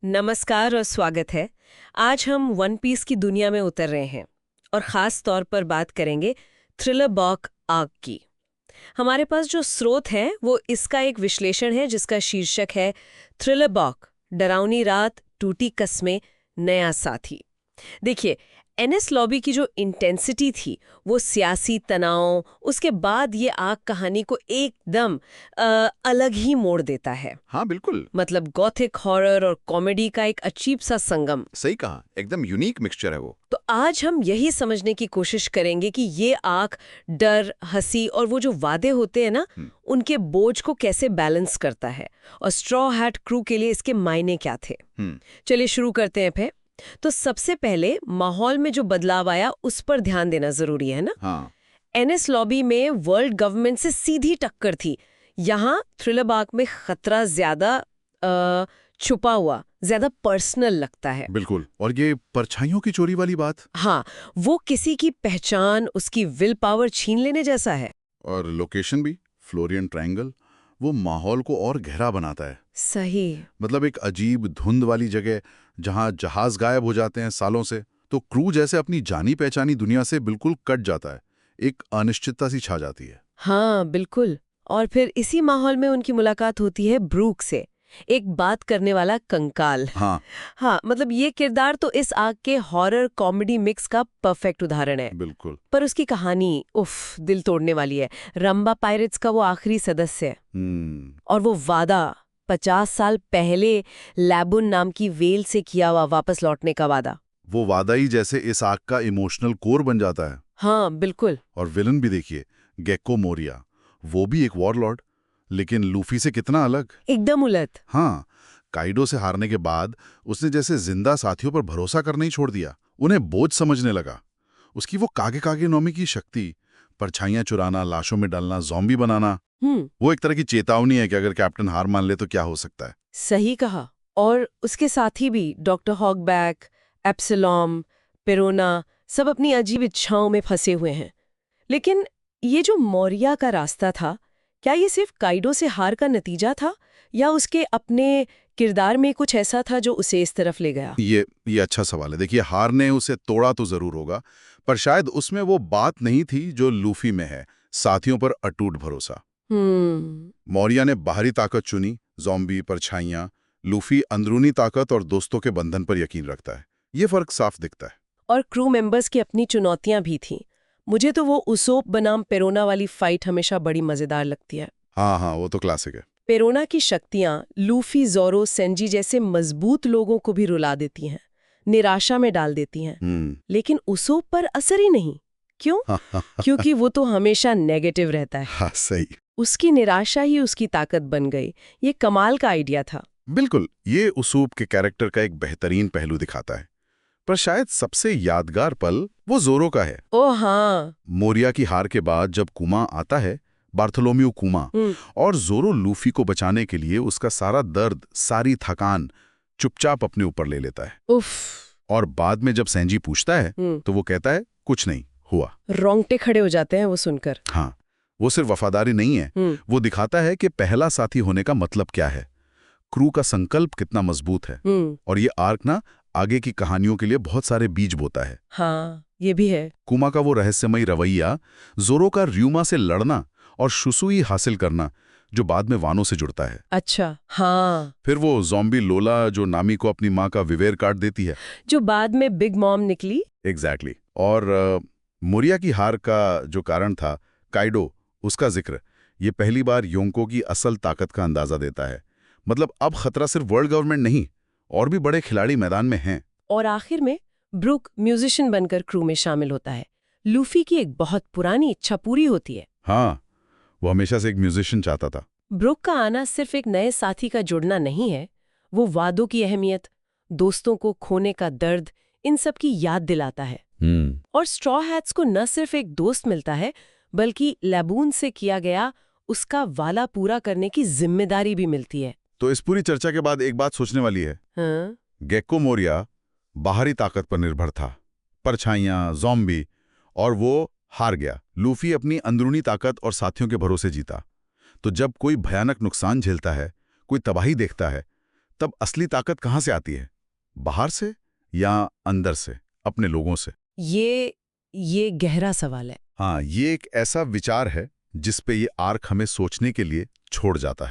नमस्कार और स्वागत है। आज हम वन पीस की दुनिया में उतर रहे हैं और ख़ास तौर पर बात करेंगे थ्रिलर बॉक आर्क की। हमारे पास जो स्रोत है वो इसका एक विश्लेषण है जिसका शीर्षक है थ्रिलर बॉक, डरावनी रात, टूटी कस्में, नया साथी। देखिए, एनएस लॉबी की जो इंटेंसिटी थी वो सियासी तनाव, उसके बाद ये आग कहानी को एकदम अलग ही मोड़ देता है। हाँ बिल्कुल। मतलब गॉथिक हॉरर और कॉमेडी का एक अजीब सा संगम। सही कहा, एकदम यूनिक मिक्सचर है वो। तो आज हम यही समझने की कोशिश करेंगे कि ये आग डर, हंसी और वो जो वादे होते हैं ना, उनके बोझ को कैसे बैलेंस करता है और स्ट्रॉ हैट क्रू के लिए इसके मायने क्या थे। चलिए शुरू करते हैं फिर। तो सबसे पहले माहौल में जो बदलाव आया उस पर ध्यान देना जरूरी है ना। हाँ। एनएस लॉबी में वर्ल्ड गवर्नमेंट से सीधी टक्कर थी। यहाँ थ्रिलर बाग में खतरा ज्यादा छुपा हुआ, ज्यादा पर्सनल लगता है। बिल्कुल। और ये परछाइयों की चोरी वाली बात। हाँ, वो किसी की पहचान, उसकी विल पावर छीन लेने जैसा है। और लोकेशन भी, फ्लोरियन ट्रायंगल, वो माहौल को और गहरा बनाता है। सही। मतलब एक अजीब धुंध वाली जगह जहां जहाज गायब हो जाते हैं सालों से, तो क्रू जैसे अपनी जानी पहचानी दुनिया से बिल्कुल कट जाता है। एक अनिश्चितता सी छा जाती है। हाँ बिल्कुल। और फिर इसी माहौल में उनकी मुलाकात होती है ब्रूक से, एक बात करने वाला कंकाल। हाँ मतलब ये किरदार तो इस आग के हॉरर कॉमेडी मिक्स का परफेक्ट उदाहरण है। बिल्कुल। पर उसकी कहानी दिल तोड़ने वाली है। रंबा पायरेट्स का वो आखिरी सदस्य है। और वो वादा 50 साल पहले लैबुन नाम की वेल से किया हुआ वापस लौटने का वादा, वो वादा ही जैसे इस आग का इमोशनल कोर बन जाता है। हाँ बिल्कुल। और विलन भी देखिए, गेको मोरिया, वो भी एक वॉरलॉर्ड, लेकिन लूफी से कितना अलग। एकदम उलट। हाँ, काइडो से हारने के बाद उसने जैसे जिंदा साथियों पर भरोसा करना ही छोड़ दिया, उन्हें बोझ समझने लगा। उसकी वो कागे कागे नोमी की शक्ति, परछाइयां चुराना, लाशों में डालना, ज़ॉम्बी बनाना, वो एक तरह की चेतावनी है कि अगर कैप्टन हार मान ले तो क्या हो सकता है। सही कहा। और उसके साथी भी डॉक्टर हॉकबैक, एप्सिलॉम, पेरोना, सब अपनी अजीब इच्छाओं में फंसे हुए हैं। लेकिन ये जो मौर्या का रास्ता था, क्या ये सिर्फ काइडो से हार का नतीजा था या उसके अपने किरदार में कुछ ऐसा था जो उसे इस तरफ ले गया? ये अच्छा सवाल है। देखिए, हार ने उसे तोड़ा तो जरूर होगा, पर शायद उसमें वो बात नहीं थी जो लूफी में है, साथियों पर अटूट भरोसा। मौर्या ने बाहरी ताकत चुनी, ज़ॉम्बी, परछाइयां। लूफी अंदरूनी ताकत और दोस्तों के बंधन पर यकीन रखता है। ये फर्क साफ दिखता है। और क्रू मेंबर्स की अपनी चुनौतियां भी थीं। मुझे तो वो उसोप बनाम पेरोना वाली फाइट हमेशा बड़ी मजेदार लगती है। हाँ, वो तो क्लासिक है। पेरोना की शक्तियां लूफी, ज़ोरो, सेंजी जैसे मजबूत लोगों को भी रुला देती हैं, निराशा में डाल देती हैं। लेकिन उसोप पर असर ही नहीं। क्यों? क्योंकि वो तो हमेशा नेगेटिव रहता है। हाँ, सही। उसकी निराशा ही उसकी ताकत बन गई। ये कमाल का आइडिया था। बिल्कुल, ये उसूब के कैरेक्टर का एक बेहतरीन पहलू दिखाता है। पर शायद सबसे यादगार पल वो ज़ोरो का है। ओह हाँ। मोरिया की हार के बाद जब कुमा आता है, बार्थोलोम्यू कुमा, और ज़ोरो लूफी को बचाने के लिए उसका सारा दर्द, सारी थकान चुपचाप अपने ऊपर ले लेता है। उफ। और बाद में जब सेंजी पूछता है तो वो कहता है कुछ नहीं हुआ। रोंगटे खड़े हो जाते हैं वो सुनकर। हाँ, वो सिर्फ वफादारी नहीं है, वो दिखाता है कि पहला साथी होने का मतलब क्या है, क्रू का संकल्प कितना मजबूत है। और ये आर्क ना आगे की कहानियों के लिए बहुत सारे बीज बोता है। हाँ, ये भी है। कुमा का वो रहस्यमयी रवैया, ज़ोरो का र्यूमा से लड़ना और शुसुई हासिल करना, जो बाद में वानो से जुड़ता है। अच्छा, हाँ। फिर वो ज़ॉम्बी लोला जो नामी को अपनी माँ का विवेर काट देती है, जो बाद में बिग मॉम निकली। एग्जैक्टली। और मोरिया की हार का जो कारण था काइडो, उसका जिक्र ये पहली बार योंको की असल ताकत का अंदाजा देता है। मतलब अब खतरा सिर्फ वर्ल्ड गवर्नमेंट नहीं, और भी बड़े खिलाड़ी मैदान में हैं। और आखिर में ब्रूक म्यूजिशियन बनकर क्रू में शामिल होता है। लूफी की एक बहुत पुरानी इच्छा पूरी होती है। हाँ, वो हमेशा से एक म्यूजिशियन चाहता था। ब्रूक का आना सिर्फ एक नए साथी का जुड़ना नहीं है, वो वादों की अहमियत, दोस्तों को खोने का दर्द, इन सब की याद दिलाता है। और स्ट्रॉ हैट्स को न सिर्फ एक दोस्त मिलता है, बल्कि लैबून से किया गया उसका वाला पूरा करने की जिम्मेदारी भी मिलती है। तो इस पूरी चर्चा के बाद एक बात सोचने वाली है। हाँ? गेको मोरिया बाहरी ताकत पर निर्भर था, परछाइयां, ज़ॉम्बी, और वो हार गया। लूफी अपनी अंदरूनी ताकत और साथियों के भरोसे जीता। तो जब कोई भयानक नुकसान झेलता है, कोई तबाही देखता है, तब असली ताकत कहाँ से आती है? बाहर से या अंदर से, अपने लोगों से? ये गहरा सवाल है। हाँ, ये एक ऐसा विचार है जिस पे ये आर्क हमें सोचने के लिए छोड़ जाता है।